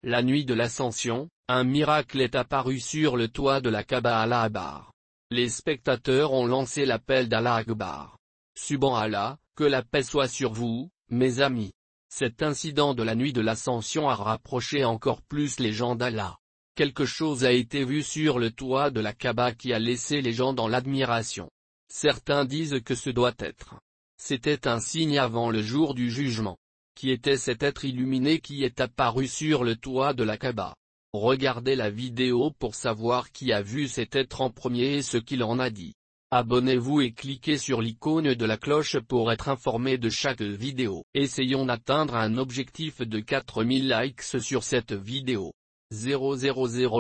La nuit de l'Ascension, un miracle est apparu sur le toit de la Kaaba Allah Akbar. Les spectateurs ont lancé l'appel d'Allah Akbar. Subhanallah, que la paix soit sur vous, mes amis. Cet incident de la nuit de l'Ascension a rapproché encore plus les gens d'Allah. Quelque chose a été vu sur le toit de la Kaaba qui a laissé les gens dans l'admiration. Certains disent que ce doit être. C'était un signe avant le jour du jugement. Qui était cet être illuminé qui est apparu sur le toit de la Kaaba? Regardez la vidéo pour savoir qui a vu cet être en premier et ce qu'il en a dit. Abonnez-vous et cliquez sur l'icône de la cloche pour être informé de chaque vidéo. Essayons d'atteindre un objectif de 4000 likes sur cette vidéo. 000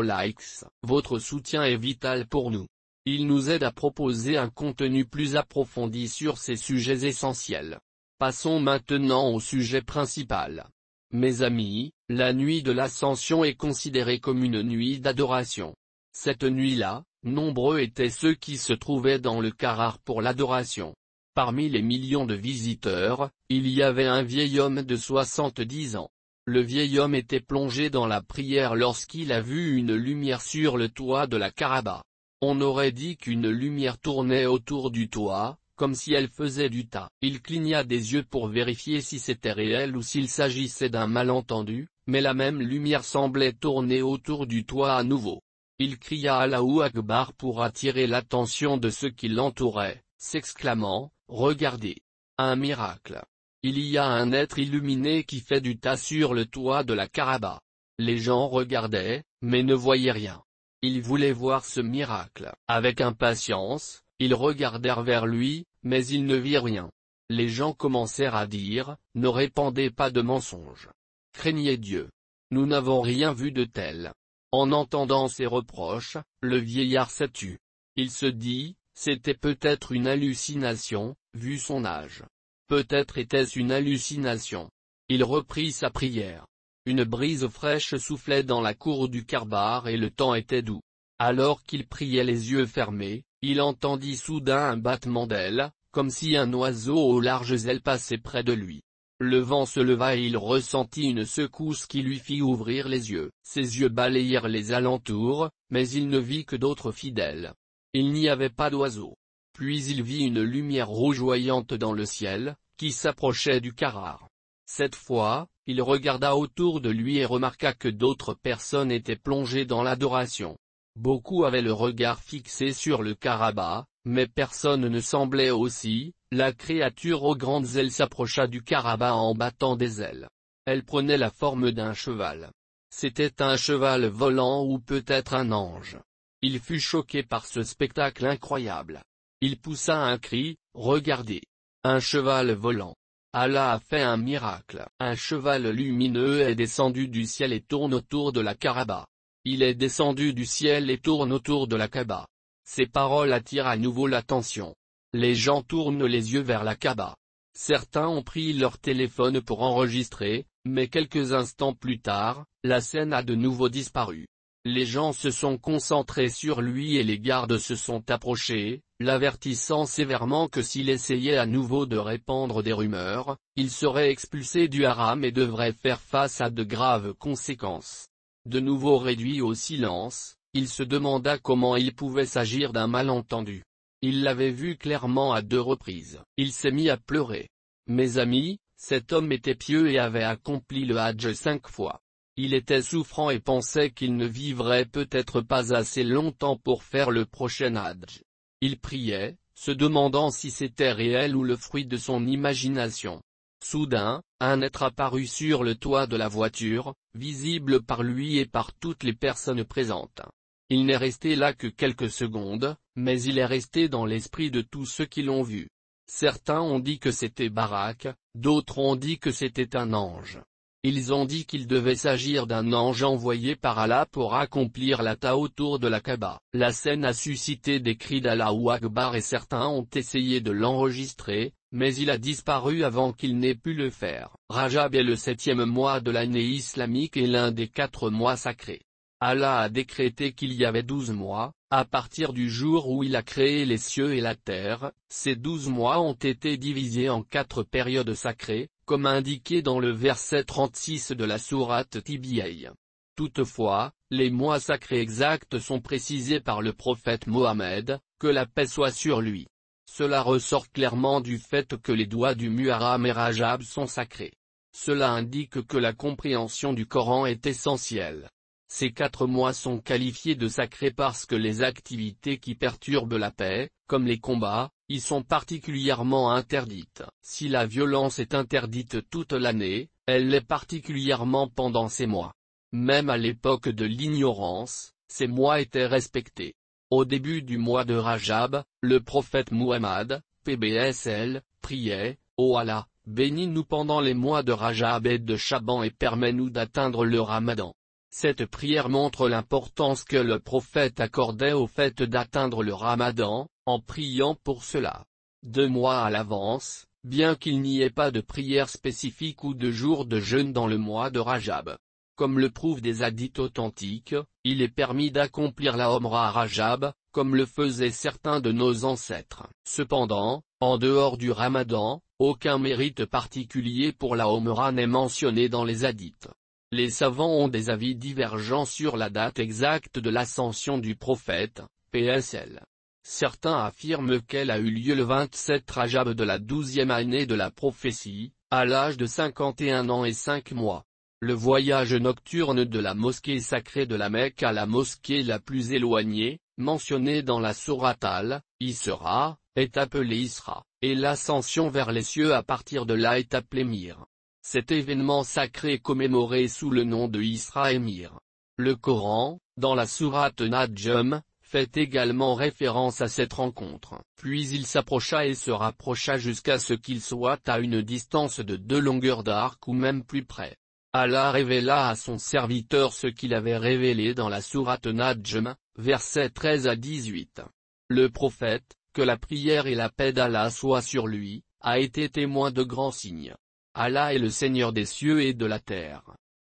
likes. Votre soutien est vital pour nous. Il nous aide à proposer un contenu plus approfondi sur ces sujets essentiels. Passons maintenant au sujet principal. Mes amis, la nuit de l'Ascension est considérée comme une nuit d'adoration. Cette nuit-là, nombreux étaient ceux qui se trouvaient dans le Karar pour l'adoration. Parmi les millions de visiteurs, il y avait un vieil homme de 70 ans. Le vieil homme était plongé dans la prière lorsqu'il a vu une lumière sur le toit de la Kaaba. On aurait dit qu'une lumière tournait autour du toit, comme si elle faisait du tas. Il cligna des yeux pour vérifier si c'était réel ou s'il s'agissait d'un malentendu, mais la même lumière semblait tourner autour du toit à nouveau. Il cria Allahu Akbar pour attirer l'attention de ceux qui l'entouraient, s'exclamant, « Regardez! Un miracle! Il y a un être illuminé qui fait du tas sur le toit de la Kaaba. » Les gens regardaient, mais ne voyaient rien. Ils voulaient voir ce miracle. Avec impatience, ils regardèrent vers lui, mais ils ne virent rien. Les gens commencèrent à dire, « Ne répandez pas de mensonges. Craignez Dieu. Nous n'avons rien vu de tel. » En entendant ces reproches, le vieillard s'est tu. Il se dit, c'était peut-être une hallucination, vu son âge. Peut-être était-ce une hallucination. Il reprit sa prière. Une brise fraîche soufflait dans la cour du Kaaba et le temps était doux. Alors qu'il priait les yeux fermés, il entendit soudain un battement d'ailes, comme si un oiseau aux larges ailes passait près de lui. Le vent se leva et il ressentit une secousse qui lui fit ouvrir les yeux. Ses yeux balayèrent les alentours, mais il ne vit que d'autres fidèles. Il n'y avait pas d'oiseaux. Puis il vit une lumière rougeoyante dans le ciel, qui s'approchait du Karar. Cette fois, il regarda autour de lui et remarqua que d'autres personnes étaient plongées dans l'adoration. Beaucoup avaient le regard fixé sur le Kaaba, mais personne ne semblait aussi. La créature aux grandes ailes s'approcha du Kaaba en battant des ailes. Elle prenait la forme d'un cheval. C'était un cheval volant ou peut-être un ange. Il fut choqué par ce spectacle incroyable. Il poussa un cri, « Regardez! Un cheval volant! Allah a fait un miracle! » Un cheval lumineux est descendu du ciel et tourne autour de la Kaaba. Il est descendu du ciel et tourne autour de la Kaaba. Ces paroles attirent à nouveau l'attention. Les gens tournent les yeux vers la Kaaba. Certains ont pris leur téléphone pour enregistrer, mais quelques instants plus tard, la scène a de nouveau disparu. Les gens se sont concentrés sur lui et les gardes se sont approchés, l'avertissant sévèrement que s'il essayait à nouveau de répandre des rumeurs, il serait expulsé du haram et devrait faire face à de graves conséquences. De nouveau réduit au silence, il se demanda comment il pouvait s'agir d'un malentendu. Il l'avait vu clairement à 2 reprises. Il s'est mis à pleurer. Mes amis, cet homme était pieux et avait accompli le Hajj 5 fois. Il était souffrant et pensait qu'il ne vivrait peut-être pas assez longtemps pour faire le prochain Hajj. Il priait, se demandant si c'était réel ou le fruit de son imagination. Soudain, un être apparut sur le toit de la voiture, visible par lui et par toutes les personnes présentes. Il n'est resté là que quelques secondes, mais il est resté dans l'esprit de tous ceux qui l'ont vu. Certains ont dit que c'était Barak, d'autres ont dit que c'était un ange. Ils ont dit qu'il devait s'agir d'un ange envoyé par Allah pour accomplir la tâche autour de la Kaaba. La scène a suscité des cris d'Allahu Akbar et certains ont essayé de l'enregistrer, mais il a disparu avant qu'il n'ait pu le faire. Rajab est le 7e mois de l'année islamique et l'un des 4 mois sacrés. Allah a décrété qu'il y avait 12 mois, à partir du jour où il a créé les cieux et la terre. Ces 12 mois ont été divisés en 4 périodes sacrées, comme indiqué dans le verset 36 de la sourate Tibiya. Toutefois, les mois sacrés exacts sont précisés par le prophète Mohammed, que la paix soit sur lui. Cela ressort clairement du fait que les doigts du Muharram et Rajab sont sacrés. Cela indique que la compréhension du Coran est essentielle. Ces 4 mois sont qualifiés de sacrés parce que les activités qui perturbent la paix, comme les combats, y sont particulièrement interdites. Si la violence est interdite toute l'année, elle l'est particulièrement pendant ces mois. Même à l'époque de l'ignorance, ces mois étaient respectés. Au début du mois de Rajab, le prophète Muhammad, PBSL, priait, « Ô Allah, bénis-nous pendant les mois de Rajab et de Chaban et permets-nous d'atteindre le Ramadan ». Cette prière montre l'importance que le prophète accordait au fait d'atteindre le Ramadan, en priant pour cela. 2 mois à l'avance, bien qu'il n'y ait pas de prière spécifique ou de jour de jeûne dans le mois de Rajab. Comme le prouvent des hadiths authentiques, il est permis d'accomplir la Omra à Rajab, comme le faisaient certains de nos ancêtres. Cependant, en dehors du Ramadan, aucun mérite particulier pour la Omra n'est mentionné dans les hadiths. Les savants ont des avis divergents sur la date exacte de l'ascension du prophète, PSL. Certains affirment qu'elle a eu lieu le 27 Rajab de la 12e année de la prophétie, à l'âge de 51 ans et 5 mois. Le voyage nocturne de la mosquée sacrée de la Mecque à la mosquée la plus éloignée, mentionnée dans la sourate Al-Isra, est appelé Isra, et l'ascension vers les cieux à partir de là est appelée Mir. Cet événement sacré est commémoré sous le nom de Isra et Mir. Le Coran, dans la sourate Najm, fait également référence à cette rencontre. Puis il s'approcha et se rapprocha jusqu'à ce qu'il soit à une distance de 2 longueurs d'arc ou même plus près. Allah révéla à son serviteur ce qu'il avait révélé dans la sourate Najm, versets 13 à 18. Le prophète, que la prière et la paix d'Allah soient sur lui, a été témoin de grands signes. Allah est le Seigneur des cieux et de la terre.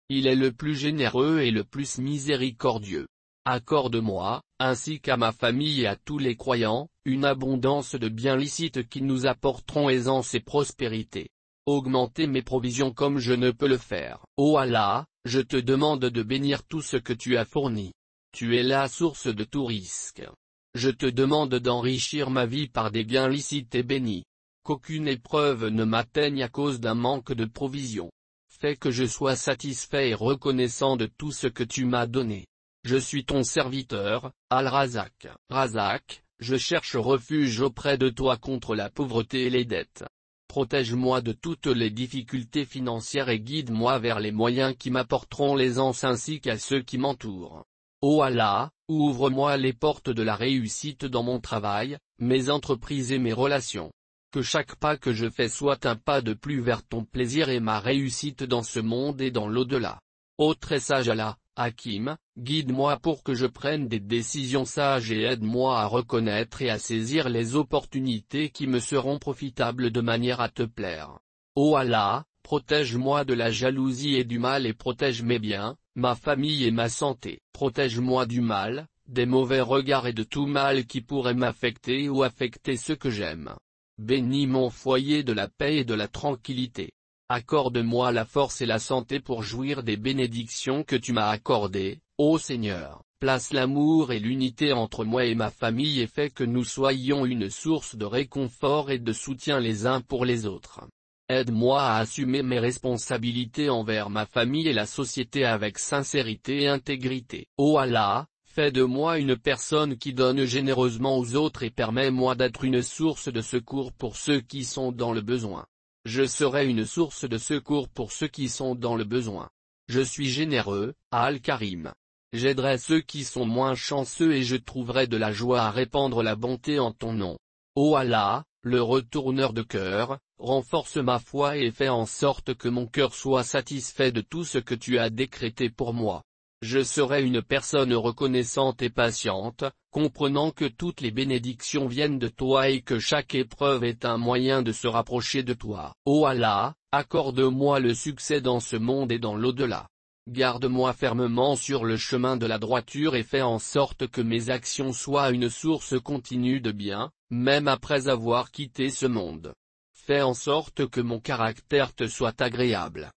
Il est le plus généreux et le plus miséricordieux. Accorde-moi, ainsi qu'à ma famille et à tous les croyants, une abondance de biens licites qui nous apporteront aisance et prospérité. Augmenter mes provisions comme je ne peux le faire. Ô Allah, je te demande de bénir tout ce que tu as fourni. Tu es la source de tout risque. Je te demande d'enrichir ma vie par des gains licites et bénis. Qu'aucune épreuve ne m'atteigne à cause d'un manque de provisions. Fais que je sois satisfait et reconnaissant de tout ce que tu m'as donné. Je suis ton serviteur, Al-Razak. Razak, je cherche refuge auprès de toi contre la pauvreté et les dettes. Protège-moi de toutes les difficultés financières et guide-moi vers les moyens qui m'apporteront l'aisance ainsi qu'à ceux qui m'entourent. Ô Allah, ouvre-moi les portes de la réussite dans mon travail, mes entreprises et mes relations. Que chaque pas que je fais soit un pas de plus vers ton plaisir et ma réussite dans ce monde et dans l'au-delà. Ô très sage Allah, Hakim, guide-moi pour que je prenne des décisions sages et aide-moi à reconnaître et à saisir les opportunités qui me seront profitables de manière à te plaire. Ô Allah, protège-moi de la jalousie et du mal et protège mes biens, ma famille et ma santé. Protège-moi du mal, des mauvais regards et de tout mal qui pourrait m'affecter ou affecter ceux que j'aime. Bénis mon foyer de la paix et de la tranquillité. Accorde-moi la force et la santé pour jouir des bénédictions que tu m'as accordées, ô Seigneur. Place l'amour et l'unité entre moi et ma famille et fais que nous soyons une source de réconfort et de soutien les uns pour les autres. Aide-moi à assumer mes responsabilités envers ma famille et la société avec sincérité et intégrité. Ô Allah, fais de moi une personne qui donne généreusement aux autres et permets-moi d'être une source de secours pour ceux qui sont dans le besoin. Je serai une source de secours pour ceux qui sont dans le besoin. Je suis généreux, Al-Karim. J'aiderai ceux qui sont moins chanceux et je trouverai de la joie à répandre la bonté en ton nom. Ô Allah, le retourneur de cœur, renforce ma foi et fais en sorte que mon cœur soit satisfait de tout ce que tu as décrété pour moi. Je serai une personne reconnaissante et patiente, comprenant que toutes les bénédictions viennent de toi et que chaque épreuve est un moyen de se rapprocher de toi. Ô Allah, accorde-moi le succès dans ce monde et dans l'au-delà. Garde-moi fermement sur le chemin de la droiture et fais en sorte que mes actions soient une source continue de bien, même après avoir quitté ce monde. Fais en sorte que mon caractère te soit agréable.